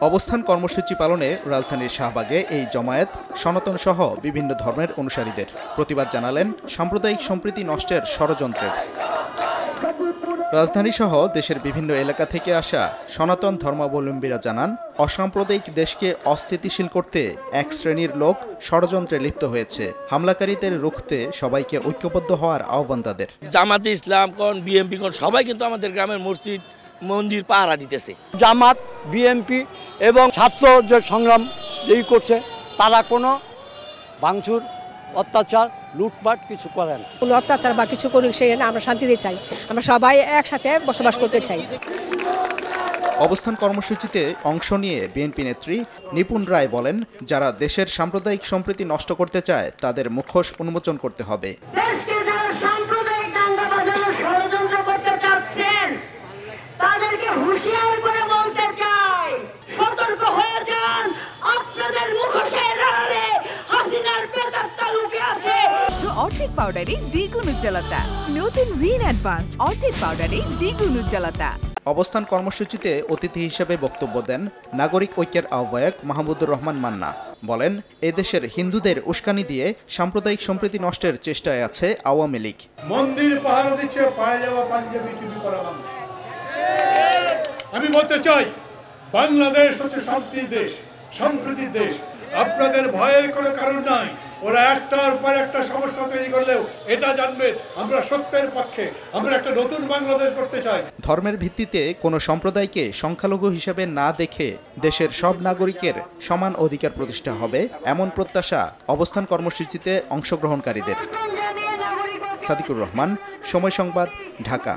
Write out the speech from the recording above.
অবস্থান কর্মসূচি পালনে রাজধানীর শাহবাগে এই জমায়েত সনাতন সহ বিভিন্ন ধর্মের অনুসারীদের প্রতিবাদ জানালেন সাম্প্রদায়িক সম্প্রীতি নষ্টের ষড়যন্ত্রের। রাজধানী সহ দেশের বিভিন্ন এলাকা থেকে আসা সনাতন ধর্মাবলম্বীরা জানান, অসাম্প্রদায়িক দেশকে অস্থিতিশীল করতে এক শ্রেণীর লোক ষড়যন্ত্রে লিপ্ত হয়েছে। হামলাকারীদের রুখতে সবাইকে ঐক্যবদ্ধ হওয়ার আহ্বান তাদের। জামাতে ইসলাম কোন বিএনপি কোন সবাই কিন্তু আমাদের গ্রামের মসজিদ মন্দির পাহারা দিতেছে। জামাত, বিএনপি এবং ছাত্র যে সংগ্রাম যেই করছে তারা কোনো ভাঙচুর, অত্যাচার, লুটপাট কিছু করে না। কোনো অত্যাচার বা কিছু করুক সেই না, আমরা শান্তিতে চাই। আমরা সবাই একসাথে বসবাস করতে চাই। অবস্থান কর্মসূচিতে অংশ নিয়ে বিএনপি নেত্রী নিপুণ রায় বলেন, যারা দেশের সাম্প্রদায়িক সম্প্রীতি নষ্ট করতে চায় তাদের মুখোশ উন্মোচন করতে হবে। দেশকে যারা সাম্প্রদায়িক দাঙ্গা বাজানোর ষড়যন্ত্র করতে চাচ্ছেন তাদেরকে হুঁশিয়ার করে বলতে চাই, সতর্ক হয়ে যান। আপনাদের মুখোশের আড়ালে হাসিনার প্রেতাত্মা লুকে আছে। অর্ধেক পাউডারে দ্বিগুণ উজ্জ্বলতা। নতুন রিন অ্যাডভান্সড অর্ধেক পাউডারে দ্বিগুণ উজ্জ্বলতা। অবস্থান কর্মসূচিতে অতিথি হিসেবে বক্তব্য দেন নাগরিক ঐক্যের আহ্বায়ক মাহমুদুর রহমান মান্না। বলেন, এদেশের হিন্দুদের উস্কানি দিয়ে সাম্প্রদায়িক সম্প্রীতি নষ্টের চেষ্টায় আছে আওয়ামী লীগ। মন্দির পাহারা দিচ্ছে পায়ে যাওয়া পাঞ্জাবি টুপি পরা মানুষ। আমি বলতে চাই, বাংলাদেশ হচ্ছে শান্তির দেশ, সম্প্রীতির দেশ। আপনাদের ভয়ের কোনো কারণ নাই। ওরা একটার পর একটা সমস্যা তৈরি করলেও এটা জানবেন আমরা সত্যের পক্ষে। আমরা একটা নতুন বাংলাদেশ করতে চাই। ধর্মের ভিত্তিতে কোনো সম্প্রদায়কে সংখ্যালঘু হিসেবে না দেখে দেশের সব নাগরিকের সমান অধিকার প্রতিষ্ঠা হবে, এমন প্রত্যাশা অবস্থান কর্মসূচিতে অংশগ্রহণকারীদের। সাদিকুর রহমান, সময় সংবাদ, ঢাকা।